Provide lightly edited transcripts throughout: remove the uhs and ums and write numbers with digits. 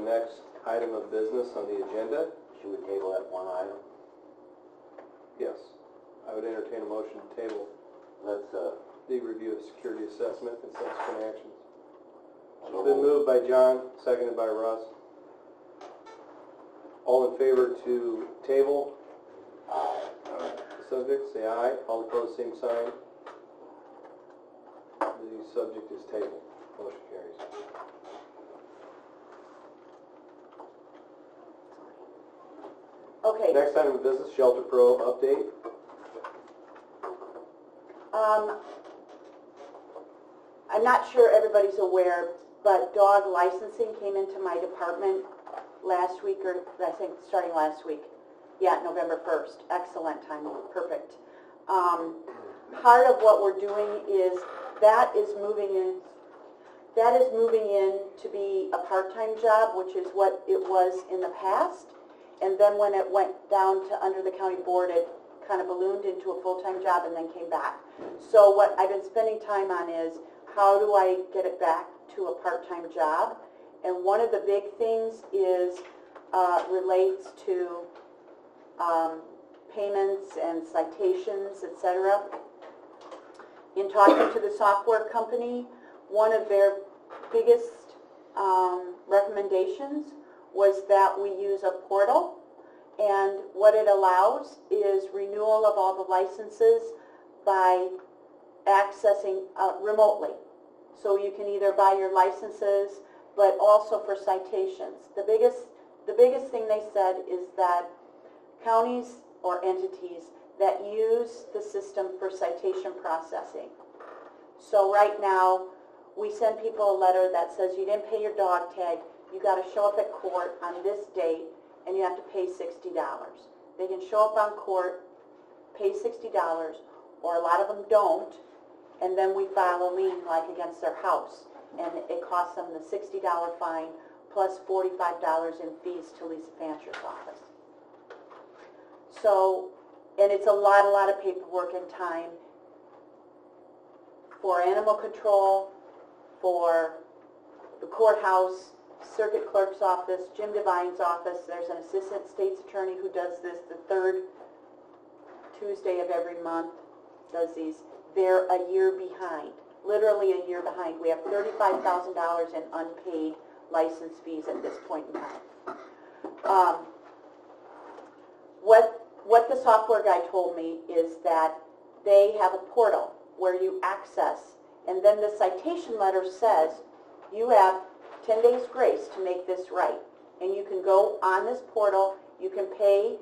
next item of business on the agenda. Should we table that one item? Yes. I would entertain a motion to table Let's, the review of security assessment and subsequent actions. so Been moved by John, seconded by Russ. All in favor to table the subject, say aye. All opposed, same sign. The subject is tabled. Motion carries. Okay. Next item of business, Shelter Pro update. I'm not sure everybody's aware, but dog licensing came into my department last week, or I think starting last week. Yeah, November 1st. Excellent timing. Perfect. Part of what we're doing is that is moving in to be a part-time job, which is what it was in the past. And then when it went down to under the county board, it kind of ballooned into a full-time job and then came back. So what I've been spending time on is how do I get it back to a part-time job? And one of the big things is relates to payments and citations, etc. In talking to the software company, one of their biggest recommendations was that we use a portal, and what it allows is renewal of all the licenses by accessing remotely. So you can either buy your licenses, but also for citations. The biggest thing they said is that counties or entities that use the system for citation processing. So right now, we send people a letter that says you didn't pay your dog tag, you got to show up at court on this date, and you have to pay $60. They can show up on court, pay $60, or a lot of them don't, and then we file a lien like against their house, and it costs them the $60 fine plus $45 in fees to Lisa Fancher's office. So, and it's a lot of paperwork and time for animal control, for the courthouse, circuit clerk's office, Jim Devine's office. There's an assistant state's attorney who does this the third Tuesday of every month, does these. They're a year behind, literally a year behind. We have $35,000 in unpaid license fees at this point in time. What the software guy told me is that they have a portal where you access, and then the citation letter says you have 10 days grace to make this right. And you can go on this portal, you can pay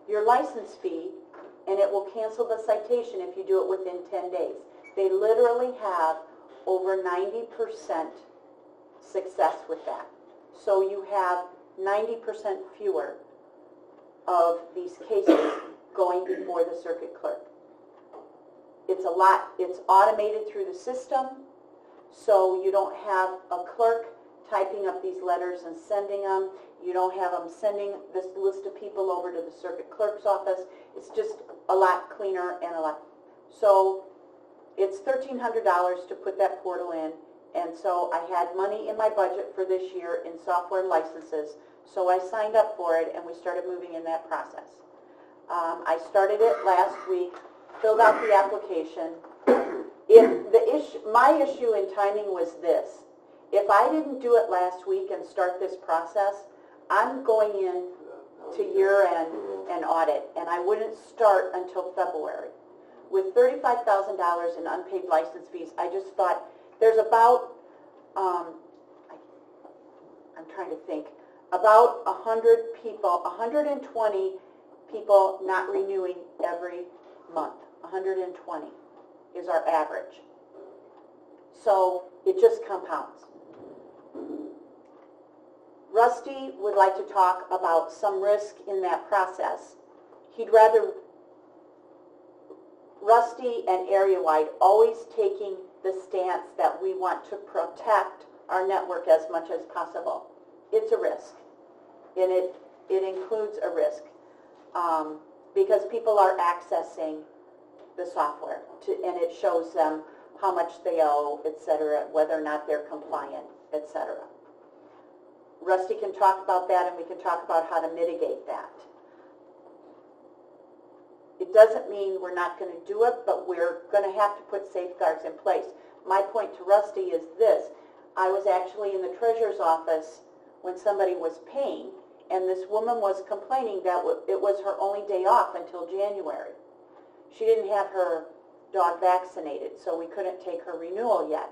your license fee, and it will cancel the citation if you do it within 10 days. They literally have over 90% success with that. So you have 90% fewer of these cases going before the circuit clerk. It's automated through the system, so you don't have a clerk typing up these letters and sending them. You don't have them sending this list of people over to the circuit clerk's office. It's just a lot cleaner and a lot. So it's $1,300 to put that portal in, and so I had money in my budget for this year in software licenses, so I signed up for it and we started moving in that process. I started it last week, filled out the application. My issue in timing was this. If I didn't do it last week and start this process, I'm going in to year-end and audit, and I wouldn't start until February. With $35,000 in unpaid license fees, I just thought there's about, I'm trying to think, about 100 people, 120 people not renewing every month. 120 is our average. So it just compounds. Rusty would like to talk about some risk in that process. Rusty and Area Wide always taking the stance that we want to protect our network as much as possible. It's a risk, and it includes a risk because people are accessing the software and it shows them how much they owe, etc., whether or not they're compliant, etc. Rusty can talk about that, and we can talk about how to mitigate that. It doesn't mean we're not going to do it, but we're going to have to put safeguards in place. My point to Rusty is this. I was actually in the treasurer's office when somebody was paying, and this woman was complaining that it was her only day off until January. She didn't have her dog vaccinated, so we couldn't take her renewal yet.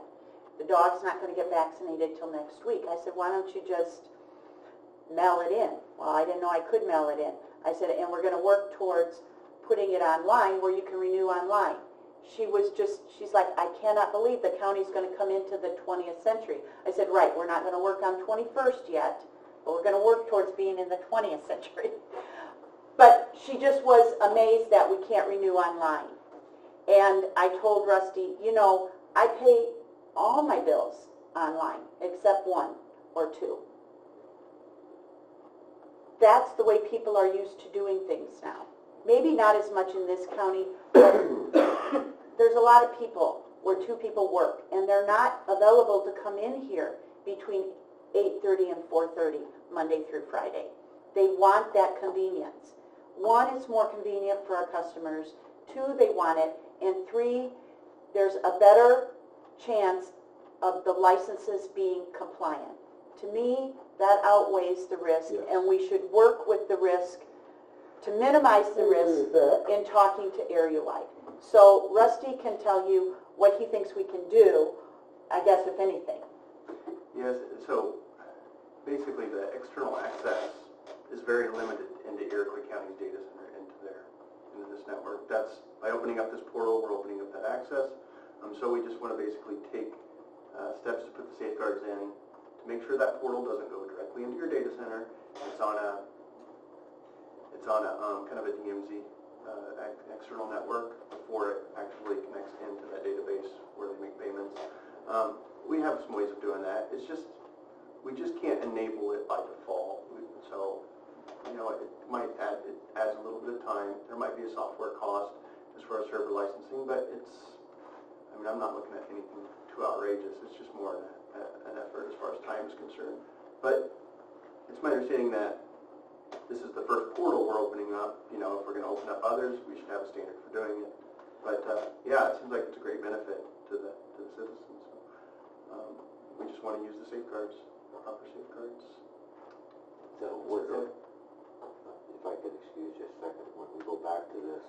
The dog's not going to get vaccinated till next week. I said, why don't you just mail it in? Well, I didn't know I could mail it in. I said, and we're going to work towards putting it online where you can renew online. She's like, I cannot believe the county's going to come into the 20th century. I said, right, we're not going to work on 21st yet, but we're going to work towards being in the 20th century. But she just was amazed that we can't renew online. And I told Rusty, you know, I pay all my bills online except 1 or 2. That's the way people are used to doing things now. Maybe not as much in this county, but there's a lot of people where 2 people work, and they're not available to come in here between 8:30 and 4:30, Monday through Friday. They want that convenience. 1, it's more convenient for our customers. 2, they want it. And 3, there's a better chance of the licenses being compliant. To me, that outweighs the risk, Yes. and we should work with the risk to minimize the risk in talking to Area Wide. So Rusty can tell you what he thinks we can do, I guess, if anything. Yes, so basically the external access is very limited into Iroquois County's data center into this network. That's, by opening up this portal, we're opening up that access. So we just want to basically take steps to put the safeguards in to make sure that portal doesn't go directly into your data center. It's on a kind of a DMZ external network before it actually connects into that database where they make payments. We have some ways of doing that. It's just, we just can't enable it by default. So, you know, it adds a little bit of time. There might be a software cost as far as server licensing, but I'm not looking at anything too outrageous. It's just more an effort as far as time is concerned. But it's my understanding that this is the first portal we're opening up. You know, if we're going to open up others, we should have a standard for doing it. But yeah, it seems like it's a great benefit to the citizens. So, we just want to use the safeguards, proper safeguards. So if I could excuse you a second, when we go back to this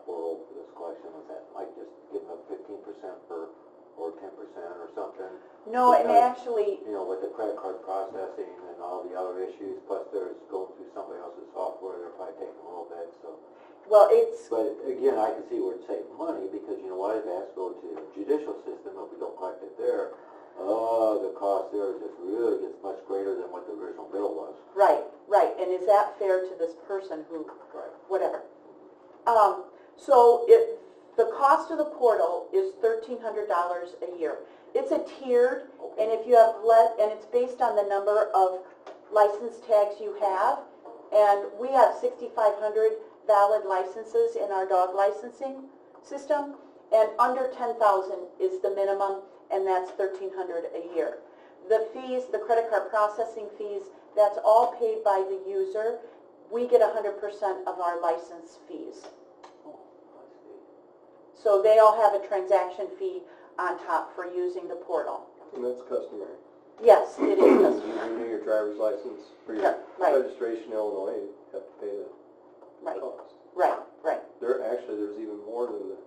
portal for this collection, was that like just giving up 15% or 10% or something? No, and Because, actually, you know, with the credit card processing and all the other issues, plus there's going through somebody else's software, they're probably taking a little bit, so. well, it's, But again, I can see where it's saving money, because you know what, it has to go to the judicial system. If we don't collect it there, the cost there just really gets much greater than what the original bill was. right, and is that fair to this person who, Right. whatever. So the cost of the portal is $1,300 a year. It's a tiered, and if you have and it's based on the number of license tags you have, and we have 6,500 valid licenses in our dog licensing system, and under 10,000 is the minimum, and that's $1,300 a year. The fees, the credit card processing fees, that's all paid by the user. We get 100% of our license fees. Oh, I see. So they all have a transaction fee on top for using the portal. And that's customary. Yes, it is You customary. renew your driver's license for your Yeah, right. registration in Illinois, you have to pay the Right, cost. right. There's even more than the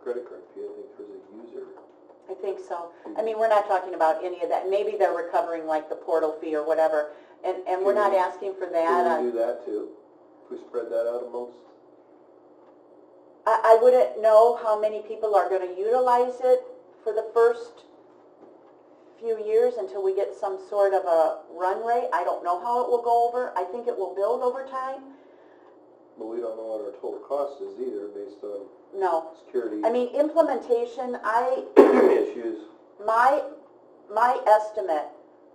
credit card fee. I think there's a user. I think so. I mean, we're not talking about any of that. Maybe they're recovering like the portal fee or whatever, and we're not asking for that. Can we do that too? If we spread that out amongst? I wouldn't know how many people are going to utilize it for the first few years until we get some sort of a run rate. I don't know how it will go over. I think it will build over time. But we don't know what our total cost is either based on No. security I mean, implementation, issues. my estimate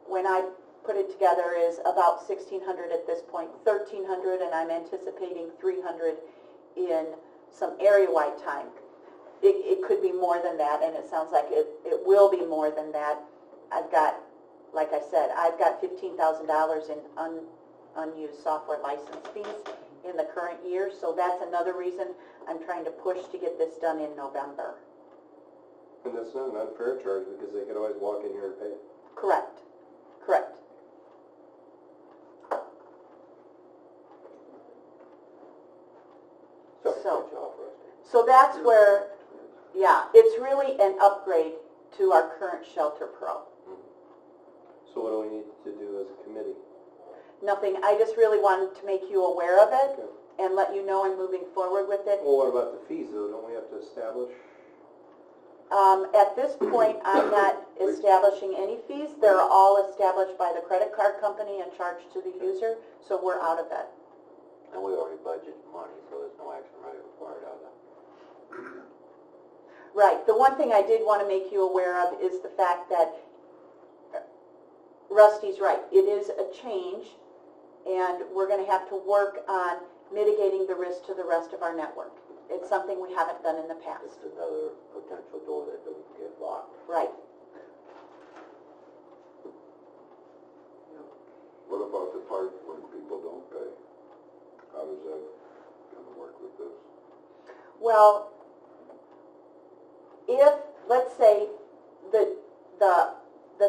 when I put it together is about $1,600 at this point, $1,300, and I'm anticipating $300 in some area-wide time. It could be more than that, and it sounds like it will be more than that. I've got like I said, I've got $15,000 in unused software license fees in the current year, so that's another reason I'm trying to push to get this done in November. And that's not an unfair charge, because they could always walk in here and pay it. Correct, correct. So, So- good job, Rusty. So that's where, yeah, it's really an upgrade to our current Shelter Pro. So what do we need to do as a committee? Nothing, I just really wanted to make you aware of it Okay. and let you know I'm moving forward with it. Well, what about the fees, though? Don't we have to establish? At this point, I'm not establishing any fees. They're all established by the credit card company and charged to the user, so we're out of it. And we already budgeted money, so there's no action really required out of that. Right, the one thing I did want to make you aware of is the fact that Rusty's right. It is a change, and we're going to have to work on mitigating the risk to the rest of our network. It's something we haven't done in the It's past. another potential door that doesn't get locked. Right. What about the part when people don't pay? How does that gonna work with this? Well, if, let's say, the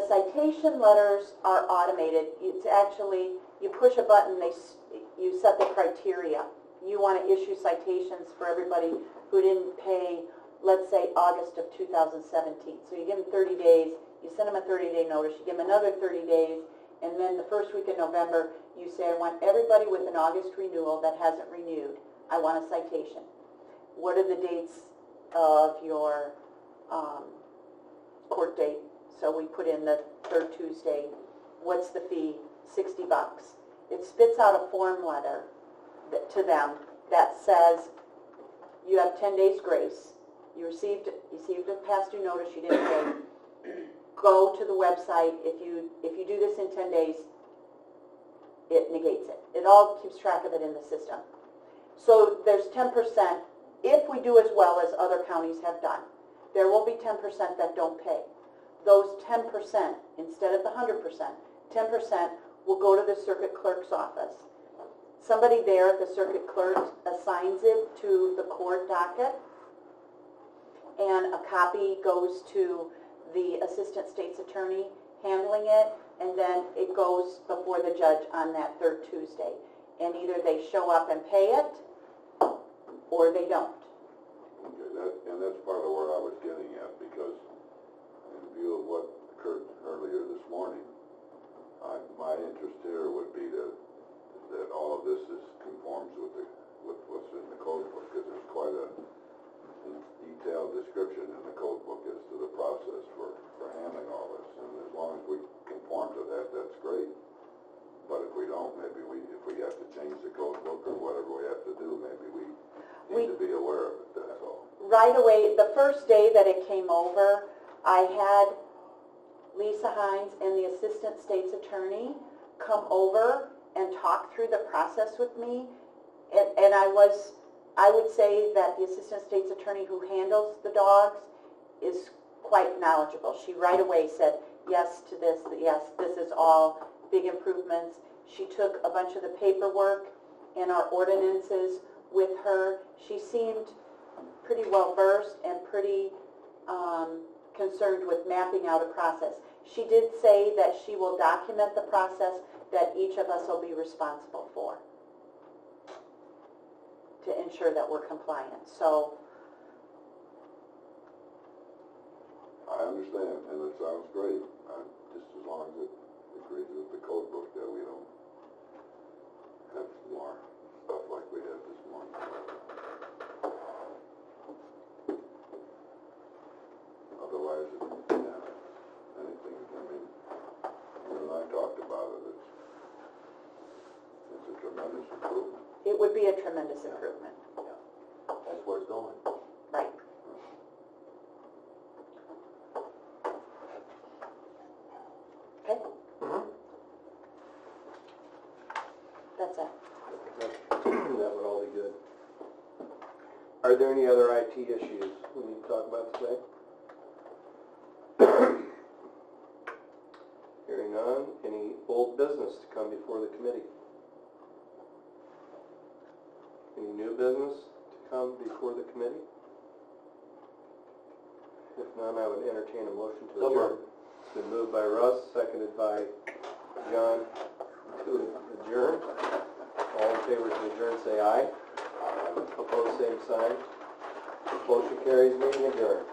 citation letters are automated, it's actually, you push a button, you set the criteria. You want to issue citations for everybody who didn't pay, let's say, August of 2017. So you give them 30 days, you send them a 30-day notice, you give them another 30 days, and then the first week of November, you say, I want everybody with an August renewal that hasn't renewed, I want a citation. What are the dates of your court date? So we put in the third Tuesday. What's the fee? $60. It spits out a form letter to them that says you have 10 days grace. You received a past due notice you didn't pay. Go to the website. If you do this in 10 days, it negates it. It all keeps track of it in the system. So there's 10%. If we do as well as other counties have done, there will be 10% that don't pay. Those 10%, instead of the 100%, 10% will go to the circuit clerk's office. Somebody there at the circuit clerk assigns it to the court docket, and a copy goes to the assistant state's attorney handling it, and then it goes before the judge on that third Tuesday. And either they show up and pay it, or they don't. Okay, that's part of where I was getting at, because in view of what occurred earlier this morning, my interest here would be that all of this conforms with what's in the code book, because there's quite a detailed description in the code book as to the process for handling all this. And as long as we conform to that, that's great. But if we don't, maybe if we have to change the code book or whatever we have to do, maybe we need to be aware of it, that's all. Right away, the first day that it came over, I had Lisa Hines and the assistant state's attorney come over and talk through the process with me. And I would say that the assistant state's attorney who handles the dogs is quite knowledgeable. She right away said yes to this, yes, this is all big improvements. She took a bunch of the paperwork and our ordinances with her. She seemed pretty well versed and pretty concerned with mapping out a process. She did say that she will document the process that each of us will be responsible for to ensure that we're compliant. So I understand, and it sounds great, just as long as it agrees with the code book that we don't have more stuff like we had this morning. Otherwise, anything, you and I talked about it, it's a tremendous improvement. it would be a tremendous improvement. That's where it's going. Right. Okay? That's it. That would all be good. Are there any other IT issues we need to talk about today? Hearing none, any old business to come before the committee? Any new business to come before the committee? If none, I would entertain a motion to So adjourn. moved. It's been moved by Russ, seconded by John to adjourn. All in favor to adjourn, say aye. Opposed, same sign. Motion carries, meeting adjourned.